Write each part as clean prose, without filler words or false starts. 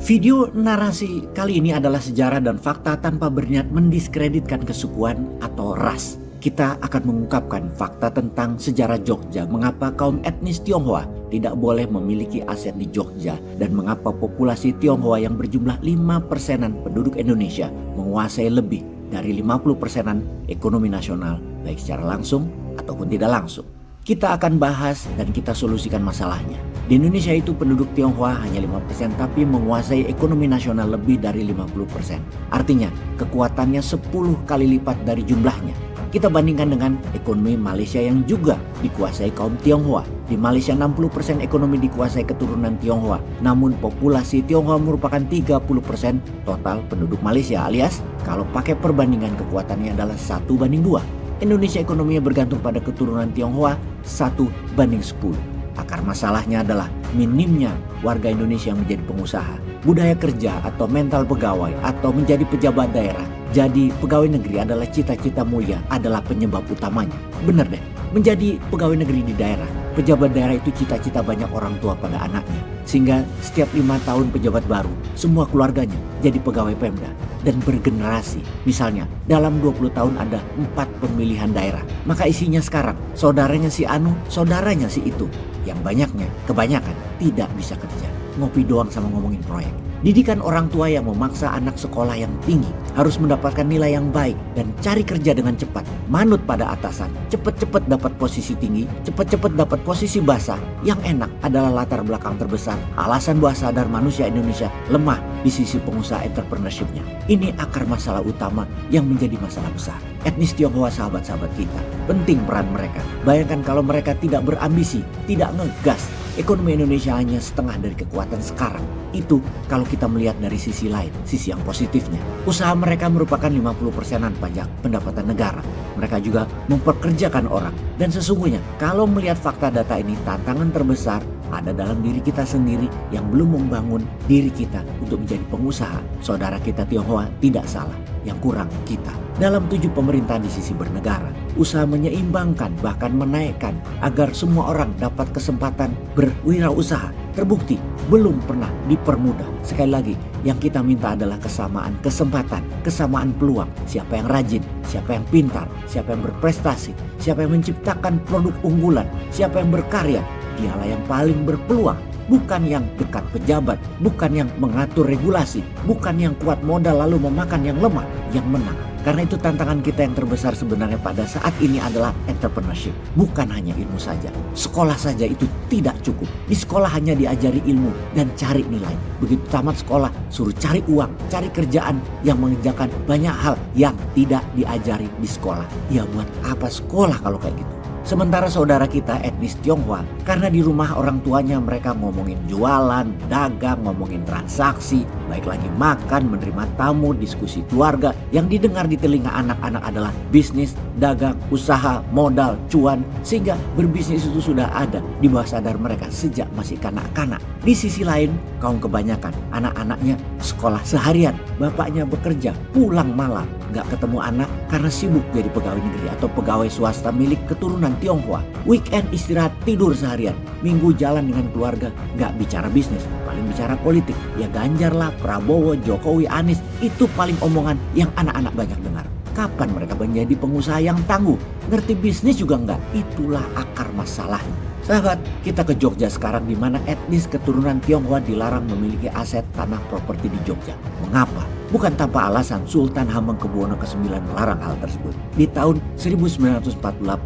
Video narasi kali ini adalah sejarah dan fakta tanpa berniat mendiskreditkan kesukuan atau ras. Kita akan mengungkapkan fakta tentang sejarah Jogja, mengapa kaum etnis Tionghoa tidak boleh memiliki aset di Jogja, dan mengapa populasi Tionghoa yang berjumlah 5%-an penduduk Indonesia menguasai lebih dari 50%-an ekonomi nasional, baik secara langsung ataupun tidak langsung. Kita akan bahas dan kita solusikan masalahnya. Di Indonesia itu penduduk Tionghoa hanya 5%, tapi menguasai ekonomi nasional lebih dari 50%. Artinya kekuatannya 10 kali lipat dari jumlahnya. Kita bandingkan dengan ekonomi Malaysia yang juga dikuasai kaum Tionghoa. Di Malaysia 60% ekonomi dikuasai keturunan Tionghoa. Namun populasi Tionghoa merupakan 30% total penduduk Malaysia, alias kalau pakai perbandingan kekuatannya adalah 1:2. Indonesia ekonominya bergantung pada keturunan Tionghoa 1:10. Akar masalahnya adalah minimnya warga Indonesia yang menjadi pengusaha. Budaya kerja atau mental pegawai atau menjadi pejabat daerah, jadi pegawai negeri adalah cita-cita mulia, adalah penyebab utamanya. Bener deh, menjadi pegawai negeri di daerah, pejabat daerah itu cita-cita banyak orang tua pada anaknya. Sehingga setiap 5 tahun pejabat baru, semua keluarganya jadi pegawai Pemda dan bergenerasi. Misalnya dalam 20 tahun ada 4 pemilihan daerah, maka isinya sekarang saudaranya si Anu, saudaranya si itu. Yang banyaknya, kebanyakan tidak bisa kerja, ngopi doang sama ngomongin proyek. Didikan orang tua yang memaksa anak sekolah yang tinggi, harus mendapatkan nilai yang baik dan cari kerja dengan cepat, manut pada atasan, cepet-cepet dapat posisi tinggi, cepet-cepet dapat posisi basah. Yang enak adalah latar belakang terbesar, alasan bawah sadar manusia Indonesia lemah di sisi pengusaha entrepreneurship-nya. Ini akar masalah utama yang menjadi masalah besar. Etnis Tionghoa, sahabat-sahabat kita, penting peran mereka. Bayangkan kalau mereka tidak berambisi, tidak ngegas, ekonomi Indonesia hanya setengah dari kekuatan sekarang. Itu kalau kita melihat dari sisi lain, sisi yang positifnya. Usaha mereka merupakan 50%-an pajak pendapatan negara. Mereka juga memperkerjakan orang. Dan sesungguhnya kalau melihat fakta data ini, tantangan terbesar ada dalam diri kita sendiri yang belum membangun diri kita untuk menjadi pengusaha. Saudara kita Tionghoa tidak salah, yang kurang kita. Dalam 7 pemerintahan di sisi bernegara, usaha menyeimbangkan bahkan menaikkan agar semua orang dapat kesempatan berwirausaha. Terbukti belum pernah dipermudah. Sekali lagi, yang kita minta adalah kesamaan kesempatan, kesamaan peluang. Siapa yang rajin, siapa yang pintar, siapa yang berprestasi, siapa yang menciptakan produk unggulan, siapa yang berkarya, dialah yang paling berpeluang. Bukan yang dekat pejabat, bukan yang mengatur regulasi, bukan yang kuat modal lalu memakan yang lemah, yang menang. Karena itu tantangan kita yang terbesar sebenarnya pada saat ini adalah entrepreneurship. Bukan hanya ilmu saja. Sekolah saja itu tidak cukup. Di sekolah hanya diajari ilmu dan cari nilai. Begitu tamat sekolah, suruh cari uang, cari kerjaan yang mengerjakan banyak hal yang tidak diajari di sekolah. Ya buat apa sekolah kalau kayak gitu? Sementara saudara kita etnis Tionghoa, karena di rumah orang tuanya mereka ngomongin jualan, dagang, ngomongin transaksi, baik lagi makan, menerima tamu, diskusi keluarga, yang didengar di telinga anak-anak adalah bisnis, dagang, usaha, modal, cuan, sehingga berbisnis itu sudah ada di bawah sadar mereka sejak masih kanak-kanak. Di sisi lain, kaum kebanyakan anak-anaknya sekolah seharian, bapaknya bekerja, pulang malam, gak ketemu anak karena sibuk jadi pegawai negeri atau pegawai swasta milik keturunan Tionghoa. Weekend istirahat tidur seharian, minggu jalan dengan keluarga, gak bicara bisnis, paling bicara politik. Ya Ganjar lah, Prabowo, Jokowi, Anies, itu paling omongan yang anak-anak banyak dengar. Kapan mereka menjadi pengusaha yang tangguh? Ngerti bisnis juga enggak? Itulah akar masalahnya. Sahabat, kita ke Jogja sekarang di mana etnis keturunan Tionghoa dilarang memiliki aset tanah properti di Jogja. Mengapa? Bukan tanpa alasan Sultan Hamengkubuwono ke-9 melarang hal tersebut. Di tahun 1948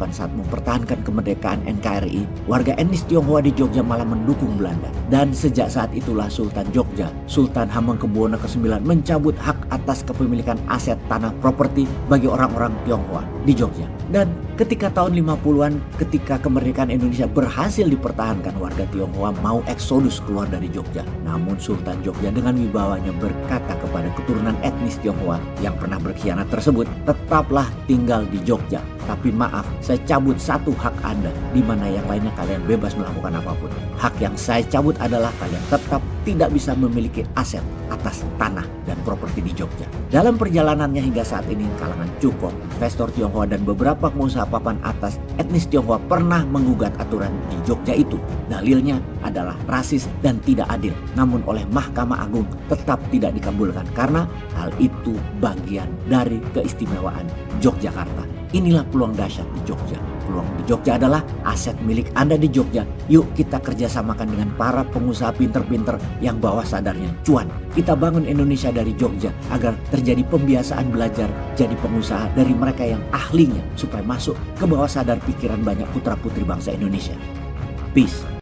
saat mempertahankan kemerdekaan NKRI, warga etnis Tionghoa di Jogja malah mendukung Belanda. Dan sejak saat itulah Sultan Jogja, Sultan Hamengkubuwono ke-9 mencabut hak atas kepemilikan aset tanah properti bagi orang-orang Tionghoa di Jogja. Dan ketika tahun 50-an, ketika kemerdekaan Indonesia berhasil dipertahankan, warga Tionghoa mau eksodus keluar dari Jogja. Namun Sultan Jogja dengan wibawanya berkata kepada keturunan etnis Tionghoa yang pernah berkhianat tersebut, tetaplah tinggal di Jogja. Tapi maaf, saya cabut satu hak Anda, di mana yang lainnya kalian bebas melakukan apapun. Hak yang saya cabut adalah kalian tetap tidak bisa memiliki aset atas tanah dan properti di Jogja. Dalam perjalanannya hingga saat ini, kalangan cukup, investor Tionghoa dan beberapa pengusaha papan atas etnis Tionghoa pernah menggugat aturan di Jogja itu. Dalilnya adalah rasis dan tidak adil. Namun oleh Mahkamah Agung tetap tidak dikabulkan karena hal itu bagian dari keistimewaan Yogyakarta. Inilah peluang dahsyat di Jogja. Peluang di Jogja adalah aset milik Anda di Jogja. Yuk kita kerjasamakan dengan para pengusaha pinter-pinter yang bawah sadarnya cuan. Kita bangun Indonesia dari Jogja agar terjadi pembiasaan belajar jadi pengusaha dari mereka yang ahlinya supaya masuk ke bawah sadar pikiran banyak putra-putri bangsa Indonesia. Peace.